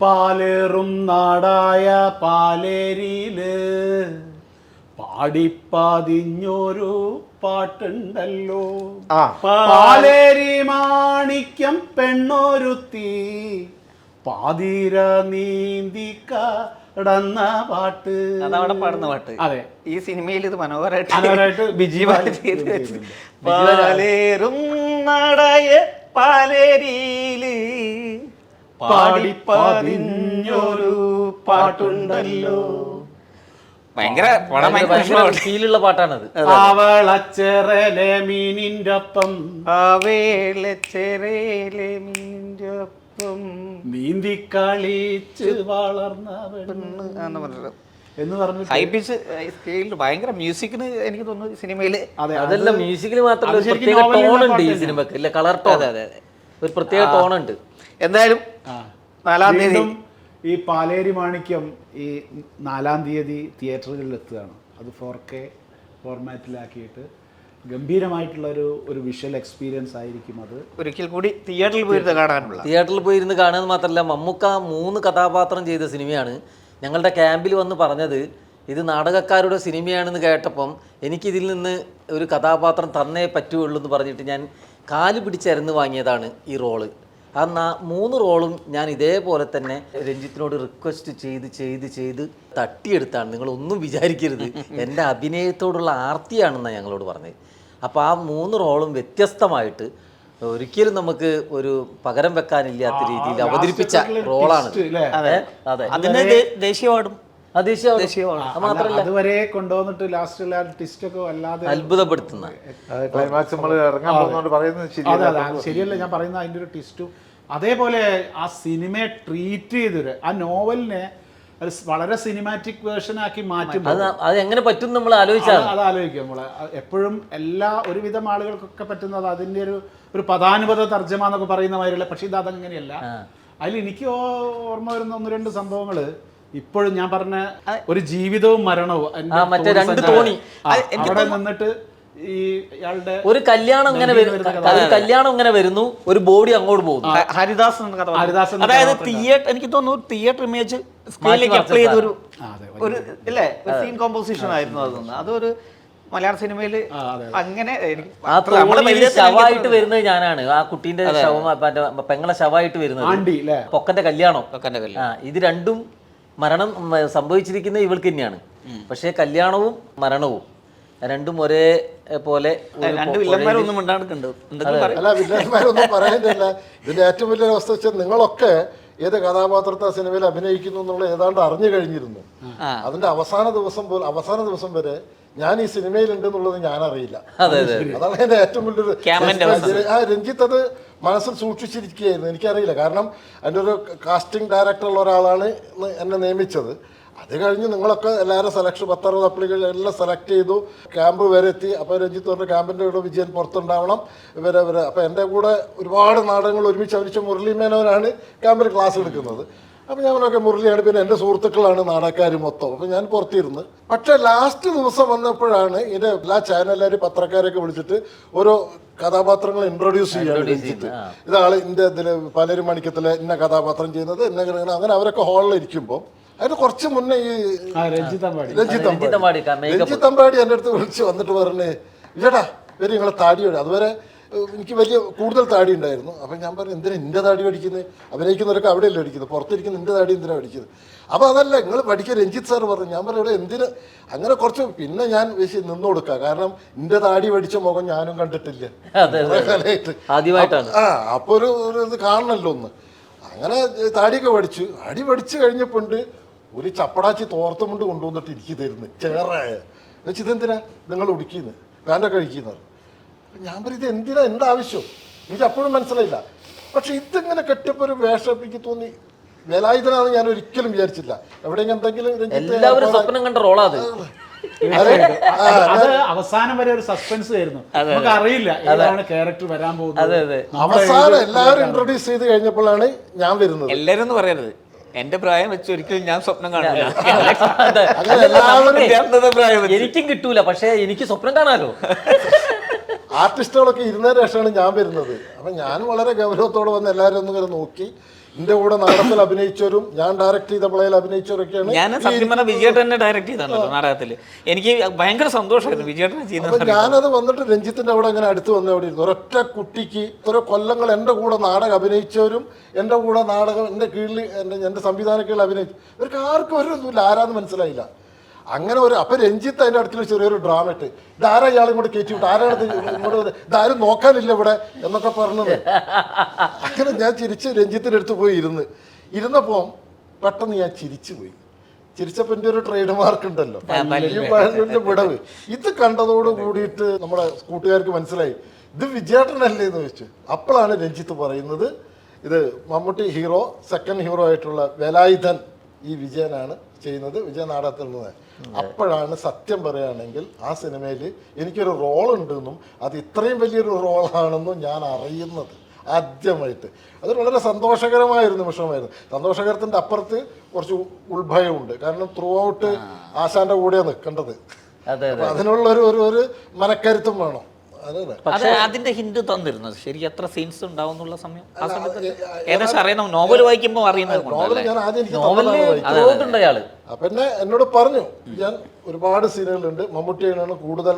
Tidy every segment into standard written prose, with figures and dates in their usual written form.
പാലേറും നാടായ പാലേരിയില് പാടിപ്പതിഞ്ഞൊരു പാട്ടുണ്ടല്ലോ. പാലേരി മാണിക്യം പെണ്ണൊരുത്തി പാതിര നീന്തി കടന്ന പാട്ട്. അതവിടെ പാടുന്ന പാട്ട്. അതെ, ഈ സിനിമയിൽ ഇത് മനോഹരമായിട്ട് ബിജിപാൽ ചെയ്ത് പാലേറും നാടായ പാലേരിയില് പാടിപ്പതിഞ്ഞൊരു പാട്ടുണ്ടല്ലോ. ഭയങ്കര ഫീലുള്ള പാട്ടാണത്. അവളച്ചെറലെ മീനിന്റെ ഒപ്പം നീന്തി കളിച്ച് വളർന്ന എന്ന് പറഞ്ഞു ഹൈ പിച്ച് സ്കെയിലിൽ ഭയങ്കര മ്യൂസിക്കിന് എനിക്ക് തോന്നുന്നു സിനിമയില്. അതല്ല, മ്യൂസിക്കിൽ മാത്രമല്ല ഒരു പ്രത്യേക ടോൺ ഉണ്ട് ഈ സിനിമക്ക്. ഇല്ല, കളർ ടോൺ. അതെ, ഒരു പ്രത്യേക ടോൺ ഉണ്ട്. എന്തായാലും 4-ാം തീയതി ഈ പാലേരി മാണിക്യം ഈ 4-ാം തീയതി തിയേറ്ററുകളിൽ എത്തുകയാണ്. അത് 4K ഫോർമാറ്റിലാക്കിയിട്ട് ഗംഭീരമായിട്ടുള്ള ഒരു വിഷ്വൽ എക്സ്പീരിയൻസ് ആയിരിക്കും. അത് ഒരിക്കൽ കൂടി തിയേറ്ററിൽ പോയിരുന്ന് കാണാനുള്ള. തിയേറ്ററിൽ പോയിരുന്ന് കാണുന്നത് മാത്രമല്ല, മമ്മൂക്ക 3 കഥാപാത്രം ചെയ്ത സിനിമയാണ്. ഞങ്ങളുടെ ക്യാമ്പിൽ വന്ന് പറഞ്ഞത് ഇത് നാടകക്കാരുടെ സിനിമയാണെന്ന് കേട്ടപ്പം എനിക്കിതിൽ നിന്ന് ഒരു കഥാപാത്രം തന്നേ പറ്റുള്ളൂ എന്ന് പറഞ്ഞിട്ട് ഞാൻ കാല് പിടിച്ചരന്ന് വാങ്ങിയതാണ് ഈ റോള്. ആ 3 റോളും ഞാൻ ഇതേപോലെ തന്നെ രഞ്ജിത്തിനോട് റിക്വസ്റ്റ് ചെയ്ത് തട്ടിയെടുത്താണ്. നിങ്ങളൊന്നും വിചാരിക്കരുത്, എൻ്റെ അഭിനയത്തോടുള്ള ആർത്തിയാണെന്നാണ് ഞങ്ങളോട് പറഞ്ഞത്. അപ്പോൾ ആ 3 റോളും വ്യത്യസ്തമായിട്ട് ഒരിക്കലും നമുക്ക് ഒരു പകരം വെക്കാനില്ലാത്ത രീതിയിൽ അവതരിപ്പിച്ച റോളാണ്. അതെ, അതിന് ദേശീയ അവാർഡും മാത്രമല്ല അതുവരെ കൊണ്ടുവന്നിട്ട് ലാസ്റ്റ് ട്വിസ്റ്റ് ഒക്കെ വല്ലാതെ അത്ഭുതപ്പെടുത്തുന്ന ക്ലൈമാക്സ് നമ്മൾ ഇറങ്ങാൻ പോകുന്നതുകൊണ്ട് പറയുന്നത് ശരിയല്ല. ഞാൻ പറയുന്ന അതിൻ്റെ ഒരു ട്വിസ്റ്റും അതേപോലെ ആ സിനിമയെ ട്രീറ്റ് ചെയ്തൊരു ആ നോവലിനെ വളരെ സിനിമാറ്റിക് വേർഷൻ ആക്കി മാറ്റുമ്പോൾ അത് എങ്ങനെ പറ്റും നമ്മൾ ആലോചിച്ചാൽ അത് ആലോചിക്കും. നമ്മള് എപ്പോഴും ഒരുവിധം ആളുകൾക്കൊക്കെ പറ്റുന്നത് അതിൻ്റെ ഒരു പദാനുപത തർജ്ജമ എന്നൊക്കെ പറയുന്ന മാതിരിയുള്ള. പക്ഷെ ഇത് അതങ്ങനെയല്ല. അതിൽ എനിക്ക് ഓർമ്മ വരുന്ന 1-2 സംഭവങ്ങള് ഇപ്പോഴും ഞാൻ പറഞ്ഞ ഒരു ജീവിതവും മരണവും മറ്റേ 2 തോണി അവിടെ നിന്നിട്ട് ഈ ഇയാളുടെ ഒരു കല്യാണം ഇങ്ങനെ വരുന്നു, ഒരു ബോഡി അങ്ങോട്ട് പോകുന്നു. ഹരിദാസ് അതായത് തിയേറ്റർ, എനിക്ക് തോന്നുന്നു തിയേറ്റർ ഇമേജ് സ്ക്രീനിലേക്ക് അപ്ലൈ ചെയ്ത ഒരു ഇല്ലേ സീൻ കോമ്പോസിഷൻ ആയിരുന്നു. അതൊരു മലയാള സിനിമയില് അങ്ങനെ ശവമായിട്ട് വരുന്നത് ഞാനാണ്. ആ കുട്ടീന്റെ ശവം, പെങ്ങളെ ശവമായിട്ട് വരുന്നത് പൊക്കന്റെ കല്യാണം. ഇത് രണ്ടും മരണം സംഭവിച്ചിരിക്കുന്നത് ഇവൾക്ക് തന്നെയാണ്. പക്ഷേ കല്യാണവും മരണവും രണ്ടും ഒരേ പോലെ. അല്ല, വില്ലന്മാരൊന്നും പറയാനില്ല. ഇതിന്റെ ഏറ്റവും വലിയ അവസ്ഥ വെച്ചാൽ നിങ്ങളൊക്കെ ഏത് കഥാപാത്രത്തെ സിനിമയിൽ അഭിനയിക്കുന്നു എന്നുള്ള ഏതാണ്ട് അറിഞ്ഞു കഴിഞ്ഞിരുന്നു. അതിന്റെ അവസാന ദിവസം വരെ ഞാൻ ഈ സിനിമയിലുണ്ടെന്നുള്ളത് ഞാൻ അറിയില്ല. അതാണ് എന്റെ ഏറ്റവും വലിയൊരു. രഞ്ജിത്ത് അത് മനസ്സിൽ സൂക്ഷിച്ചിരിക്കുകയായിരുന്നു. എനിക്കറിയില്ല, കാരണം എൻ്റെ ഒരു കാസ്റ്റിംഗ് ഡയറക്ടറുള്ള ഒരാളാണ് എന്നെ നിയമിച്ചത്. അത് കഴിഞ്ഞ് നിങ്ങളൊക്കെ എല്ലാവരും സെലക്ഷൻ 10-60 അപ്ലിക്കേഷൻ എല്ലാം സെലക്ട് ചെയ്തു, ക്യാമ്പ് വരെ എത്തി. അപ്പോൾ രഞ്ജിത്ത് പറഞ്ഞ ക്യാമ്പിൻ്റെ കൂടെ വിജയൻ പുറത്തുണ്ടാവണം ഇവരെ. അപ്പോൾ എൻ്റെ കൂടെ ഒരുപാട് നാടകങ്ങൾ ഒരുമിച്ച് അഭിനയിച്ച മുരളി മേനോനാണ് ക്യാമ്പിൽ ക്ലാസ് എടുക്കുന്നത്. അപ്പോൾ ഞാനൊക്കെ മുരളിയാണ്, പിന്നെ എൻ്റെ സുഹൃത്തുക്കളാണ് നാടകക്കാർ മൊത്തം. അപ്പോൾ ഞാൻ പുറത്തിരുന്ന്. പക്ഷേ ലാസ്റ്റ് ദിവസം വന്നപ്പോഴാണ് ഇതിൻ്റെ എല്ലാ ചാനലുകാരും പത്രക്കാരെയൊക്കെ വിളിച്ചിട്ട് ഓരോ കഥാപാത്രങ്ങൾ ഇൻട്രൊഡ്യൂസ് ചെയ്യാണ് രഞ്ജിത്ത്. ഇതാണ് ഇതിൻ്റെ പലരും മണിക്കത്തിലെ ഇന്ന കഥാപാത്രം ചെയ്യുന്നത്, അങ്ങനെ അവരൊക്കെ ഹാളിൽ ഇരിക്കുമ്പോൾ അതിന് കുറച്ച് മുന്നേ ഈ രഞ്ജിത്തമ്പാടി എൻ്റെ അടുത്ത് വിളിച്ച് വന്നിട്ട് പറഞ്ഞേ, ഇല്ലടാ ഇവര് നിങ്ങളെ താടി വരും. അതുവരെ എനിക്ക് കൂടുതൽ താടി ഉണ്ടായിരുന്നു. അപ്പം ഞാൻ പറഞ്ഞു, എന്തിനാ എൻ്റെ താടി പഠിക്കുന്നത്? അഭിനയിക്കുന്നവരൊക്കെ അവിടെയല്ലേ അടിക്കുന്നത്, പുറത്തിരിക്കുന്ന എൻ്റെ താടി എന്തിനാണ് പഠിക്കുന്നത്? അപ്പോൾ അതല്ല, നിങ്ങൾ പഠിക്കുക രഞ്ജിത്ത് സാർ പറഞ്ഞു. ഞാൻ പറഞ്ഞു, ഇവിടെ എന്തിന് അങ്ങനെ കുറച്ച്. പിന്നെ ഞാൻ നിന്ന് കൊടുക്കുക, കാരണം എൻ്റെ താടി പഠിച്ച മുഖം ഞാനും കണ്ടിട്ടില്ല ആദ്യമായിട്ടാണ്. അപ്പോൾ ഒരു ഇത് കാണണമല്ലോ ഒന്ന്. അങ്ങനെ താടിയൊക്കെ പഠിച്ചു കഴിഞ്ഞപ്പോൾ ഒരു ചപ്പടാച്ചി തോർത്തും കൊണ്ട് കൊണ്ടുവന്നിട്ട് എനിക്ക് തരുന്നു ചേറായ വെച്ച്. ഇതെന്തിനാ നിങ്ങൾ ഉടുക്കുന്നത്, പാൻ്റൊക്കെ അടിക്കുന്നത്? ഞാൻ പറയും, ഇത് എന്തിനാ, എന്താവശ്യം? എനിക്ക് അപ്പോഴും മനസ്സിലായില്ല. പക്ഷെ ഇതിങ്ങനെ കെട്ടിയപ്പോൾ ഒരു വേഷം എനിക്ക് തോന്നി വേലായുധനാണെന്ന് ഞാൻ ഒരിക്കലും വിചാരിച്ചില്ല. എവിടെയെങ്കിലും എന്തെങ്കിലും സ്വപ്നം കണ്ട റോളാത്. അവസാനം വരെ ഒരു സസ്പെൻസ് ആയിരുന്നു. നമുക്ക് അറിയില്ല ഏതാണ് ക്യാരക്ടർ വരാൻ പോകുന്നത്. അവസാനം എല്ലാവരും ഇൻട്രൊഡ്യൂസ് ചെയ്ത് കഴിഞ്ഞപ്പോഴാണ് ഞാൻ വരുന്നത്. എല്ലാവരും എന്ന് പറയരുത്, എന്റെ പ്രായം വെച്ച് ഒരിക്കലും ഞാൻ സ്വപ്നം കാണില്ല. എനിക്കും കിട്ടൂല, പക്ഷെ എനിക്ക് സ്വപ്നം കാണാലോ. ആർട്ടിസ്റ്റുകളൊക്കെ ഇരുന്നതിന് ശേഷമാണ് ഞാൻ വരുന്നത്. അപ്പം ഞാൻ വളരെ ഗൗരവത്തോടെ വന്ന് എല്ലാവരും ഒന്നും ഇങ്ങനെ നോക്കി. എൻ്റെ കൂടെ നാടകത്തിൽ അഭിനയിച്ചവരും ഞാൻ ഡയറക്റ്റ് ചെയ്ത പ്ലേയിൽ അഭിനയിച്ചവരൊക്കെയാണ്. ഞാൻ സത്യം പറഞ്ഞ വിജയേട്ടൻ തന്നെ ഡയറക്റ്റ് ചെയ്താണല്ലോ നാടകത്തിൽ. എനിക്ക് ഭയങ്കര സന്തോഷമായിരുന്നു വിജയേട്ടനെ ചെയ്യുന്നത്. അപ്പൊ ഞാനത് വന്നിട്ട് രഞ്ജിത്തിന്റെ അവിടെ അങ്ങനെ അടുത്ത് വന്ന് അവിടെ ഇരുന്നു. ഒരൊറ്റ കുട്ടിക്ക് ഇത്ര കൊല്ലങ്ങൾ എൻ്റെ കൂടെ നാടകം അഭിനയിച്ചവരും എൻ്റെ കൂടെ നാടകം എൻ്റെ കീഴിൽ എൻ്റെ സംവിധാന കീഴിൽ അഭിനയിച്ചു ഇവർക്ക് ആർക്കും ഒരു ഒന്നുമില്ല, ആരാന്ന് മനസ്സിലായില്ല. അങ്ങനെ അപ്പൊ രഞ്ജിത്ത് അതിൻ്റെ അടുത്തിൽ ചെറിയൊരു ഡ്രാമ ഇട്ട് ഇതാരാ ഇയാളെ ഇങ്ങോട്ട് കയറ്റി വിട്ടു, ആരാണ് ഇങ്ങോട്ട് ഇതാരും നോക്കാനില്ല ഇവിടെ എന്നൊക്കെ പറഞ്ഞത്. അങ്ങനെ ഞാൻ ചിരിച്ച് രഞ്ജിത്തിൻ്റെ അടുത്ത് പോയി ഇരുന്നപ്പോൾ പെട്ടെന്ന് ഞാൻ ചിരിച്ചു പോയി. ചിരിച്ചപ്പോൾ എൻ്റെ ഒരു ട്രേഡ് മാർക്ക് ഉണ്ടല്ലോ, ഈ പഴഞ്ഞ വിടവ്. ഇത് കണ്ടതോട് കൂടിയിട്ട് നമ്മുടെ കൂട്ടുകാർക്ക് മനസ്സിലായി ഇത് വിജയേട്ടനല്ലേ എന്ന് ചോദിച്ചു. അപ്പോഴാണ് രഞ്ജിത്ത് പറയുന്നത് ഇത് മമ്മൂട്ടി ഹീറോ, സെക്കൻഡ് ഹീറോ ആയിട്ടുള്ള വേലായുധൻ ഈ വിജയനാണ് ചെയ്യുന്നത്, വിജയ നാടകത്തിൽ നിന്ന്. അപ്പോഴാണ് സത്യം പറയുകയാണെങ്കിൽ ആ സിനിമയിൽ എനിക്കൊരു റോൾ ഉണ്ടെന്നും അത് ഇത്രയും വലിയൊരു റോളാണെന്നും ഞാൻ അറിയുന്നത് ആദ്യമായിട്ട്. അത് വളരെ സന്തോഷകരമായൊരു നിമിഷമായിരുന്നു. സന്തോഷകരത്തിൻ്റെ അപ്പുറത്ത് കുറച്ച് ഉൾഭയമുണ്ട്. കാരണം ത്രൂ ഔട്ട് ആശാന്റെ കൂടെയാണ് നിൽക്കേണ്ടത്. അതിനുള്ള ഒരു മനക്കരുത്തും വേണം. അതെ, അതിന്റെ ഹിന്റ് തന്നിരുന്നത് ശരി എത്ര സീൻസ് ഉണ്ടാവും എന്നുള്ള സമയം ആ സമയത്ത് ഏകദേശം അറിയാം. നോവൽ വായിക്കുമ്പോൾ അറിയുന്നത് ഞാൻ ആദ്യം പിന്നെ എന്നോട് പറഞ്ഞു ഞാൻ ഒരുപാട് സീനുകളുണ്ട്, മമ്മൂട്ടിയാണ് കൂടുതൽ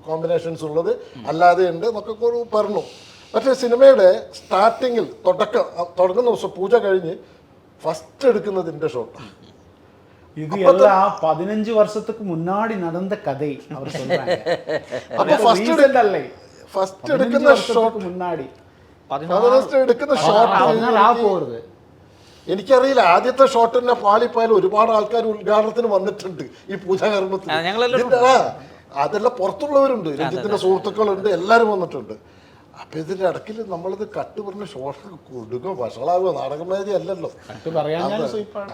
കോമ്പിനേഷൻസ് ഉള്ളത്, അല്ലാതെ ഉണ്ട് എന്നൊക്കെ പറഞ്ഞു. പക്ഷേ സിനിമയുടെ സ്റ്റാർട്ടിങ്ങിൽ തുടങ്ങുന്ന ദിവസം പൂജ കഴിഞ്ഞ് ഫസ്റ്റ് എടുക്കുന്നത് എൻ്റെ ഷോട്ടാണ്. இது எல்லாம் 15 வருஷத்துக்கு முன்னாடி நடந்த கதை அவர் சொல்றாங்க. அப்ப ஃபர்ஸ்ட் எடுക്കുന്ന ഷോട്ട് മുന്നാടി എടുക്കുന്ന ഷോട്ട് എനിക്കറിയില്ല. ആദ്യത്തെ ഷോട്ട് തന്നെ പാളിപ്പോയാൽ ഒരുപാട് ആൾക്കാർ ഉദ്ഘാടനത്തിന് വന്നിട്ടുണ്ട് ഈ പൂജാകർമ്മത്തിൽ. അതെല്ലാം പുറത്തുള്ളവരുണ്ട്, രഞ്ജിത്തിന്റെ സുഹൃത്തുക്കളുണ്ട്, എല്ലാവരും വന്നിട്ടുണ്ട്. അപ്പൊ ഇതിന്റെ ഇടയ്ക്കിൽ നമ്മളിത് കട്ട് പറഞ്ഞ ഷോട്ട് കൊടുക്കും, വഷളാകുക. നാടകമേദി അല്ലല്ലോ.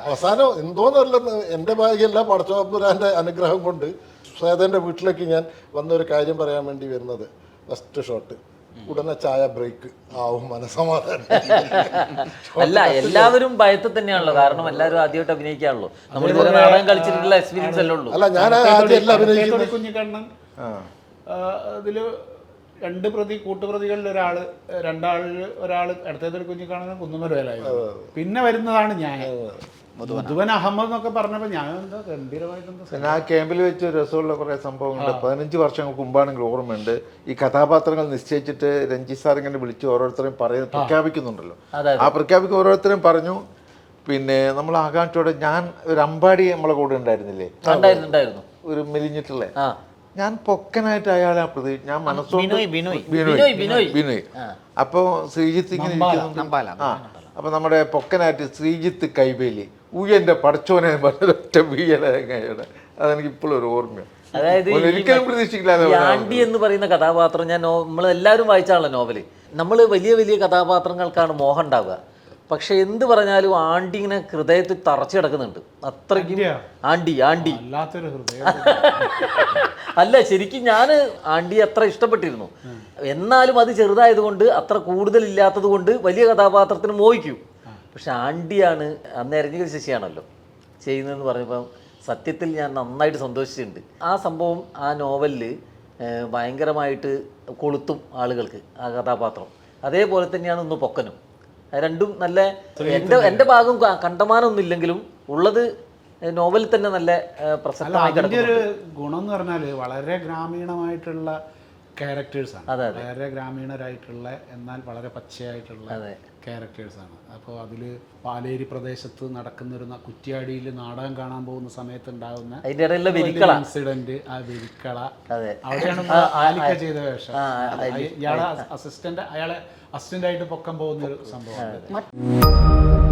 അവസാനം എന്തോന്നല്ലെന്ന് എൻ്റെ ഭാഗ്യമല്ല, പടച്ചോപുരാന്റെ അനുഗ്രഹം കൊണ്ട് ശ്വേതന്റെ വീട്ടിലേക്ക് ഞാൻ വന്നൊരു കാര്യം പറയാൻ വേണ്ടി വരുന്നത്. ഫസ്റ്റ് ഷോട്ട് ഉടനെ ചായ ബ്രേക്ക് ആവും, മനസ്സമാധാനം. അല്ല, എല്ലാവരും ഭയത്തിൽ തന്നെയാണല്ലോ, കാരണം എല്ലാവരും ആദ്യമായിട്ട് അഭിനയിക്കാണല്ലോ. നമ്മൾ ഇതുവരെ നാടകം കളിച്ചിട്ടുള്ള എക്സ്പീരിയൻസ് അല്ലേ ഉള്ളൂ. അല്ല, ഞാൻ ആദ്യം എല്ലാം അഭിനയിക്കുന്നത് കുഞ്ഞിക്കണ്ണൻ അതില് 2 കൂട്ടുപ്രതികളിൽ ഒരാള് അടുത്തേതൊരു കുഞ്ഞിക്കണ്ണൻ കുന്നുമൊരു വേലായിരുന്നു. പിന്നെ വരുന്നതാണ് ഞാൻ മധുവൻ അഹമ്മദ് എന്നൊക്കെ പറഞ്ഞപ്പോൾ ഞാൻ എന്താ ഗംഭീരമായിട്ട് ആ ക്യാമ്പിൽ വെച്ച് രസമുള്ള കുറേ സംഭവങ്ങളുണ്ട്. 15 വർഷങ്ങൾക്ക് മുമ്പാണെങ്കിൽ ഓർമ്മയുണ്ട്, ഈ കഥാപാത്രങ്ങൾ നിശ്ചയിച്ചിട്ട് രഞ്ജിത്ത് സാർ ഇങ്ങനെ വിളിച്ച് ഓരോരുത്തരെയും പ്രഖ്യാപിക്കുന്നുണ്ടല്ലോ. ആ പ്രഖ്യാപിക്കും ഓരോരുത്തരും പറഞ്ഞു. പിന്നെ നമ്മൾ ആകാംക്ഷയോടെ ഞാൻ ഒരു അമ്പാടി നമ്മളെ കൂടെ ഉണ്ടായിരുന്നില്ലേ, ഒരു മെലിഞ്ഞിട്ടുള്ള, ഞാൻ പൊക്കനായിട്ട് അയാളെ ഞാൻ മനസ്സോണ്ട് ബിനോയ്. അപ്പൊ ശ്രീജിത്ത് ഇങ്ങനെ ഇരിക്കുന്നു. അപ്പൊ നമ്മുടെ പൊക്കനായിട്ട് ശ്രീജിത്ത് കൈവേലി ഊയന്റെ പടച്ചോനെ ഒറ്റ വീയലയുടെ അതെനിക്ക് ഇപ്പോഴും ഒരു ഓർമ്മയാണ്. അതായത് ഒരിക്കലും പ്രതീക്ഷിക്കില്ല. ആണ്ടി എന്ന് പറയുന്ന കഥാപാത്രം ഞാൻ നമ്മൾ എല്ലാവരും വായിച്ചാണല്ലോ നോവല്. നമ്മൾ വലിയ വലിയ കഥാപാത്രങ്ങൾക്കാണ് മോഹം ഉണ്ടാവുക. പക്ഷെ എന്ത് പറഞ്ഞാലും ആണ്ടി ഇങ്ങനെ ഹൃദയത്തിൽ തറച്ചു കിടക്കുന്നുണ്ട്. അത്രയ്ക്കും ആണ്ടി അല്ല, ശരിക്കും ഞാൻ ആണ്ടി അത്ര ഇഷ്ടപ്പെട്ടിരുന്നു. എന്നാലും അത് ചെറുതായതുകൊണ്ട് അത്ര കൂടുതലില്ലാത്തത് കൊണ്ട് വലിയ കഥാപാത്രത്തിന് മോഹിക്കും. പക്ഷെ ആണ്ടിയാണ് അന്ന് എരഞ്ഞിക്കൽ ശശിയാണല്ലോ ചെയ്യുന്നതെന്ന് പറഞ്ഞപ്പം സത്യത്തിൽ ഞാൻ നന്നായിട്ട് സന്തോഷിച്ചിട്ടുണ്ട്. ആ സംഭവം ആ നോവലിൽ ഭയങ്കരമായിട്ട് കൊളുത്തും ആളുകൾക്ക് ആ കഥാപാത്രം. അതേപോലെ തന്നെയാണ് ഇന്ന് പൊക്കനും. രണ്ടും നല്ല എൻ്റെ ഭാഗം കണ്ടമാനമൊന്നും ഇല്ലെങ്കിലും ഉള്ളത് നോവലിൽ തന്നെ നല്ല പ്രസക്തമായി കിടക്കുന്നു. അതിൻ്റെ ഒരു ഗുണം എന്ന് പറഞ്ഞാൽ വളരെ ഗ്രാമീണമായിട്ടുള്ള ക്യാരക്ടേഴ്സാണ്, വളരെ ഗ്രാമീണരായിട്ടുള്ള എന്നാൽ വളരെ പച്ചയായിട്ടുള്ള ക്യാരക്ടേഴ്സാണ്. അപ്പോൾ അതിൽ പാലേരി പ്രദേശത്ത് നടക്കുന്നൊരു കുറ്റ്യാടിയിൽ നാടകം കാണാൻ പോകുന്ന സമയത്ത് ഉണ്ടാകുന്ന ഇൻസിഡന്റ്, ആ വെരിക്കള, അവിടെയാണ് ആലിക്ക ചെയ്ത വേഷം. അയാളെ അസിസ്റ്റന്റ് ആയിട്ട് പൊക്കം പോകുന്ന ഒരു സംഭവം.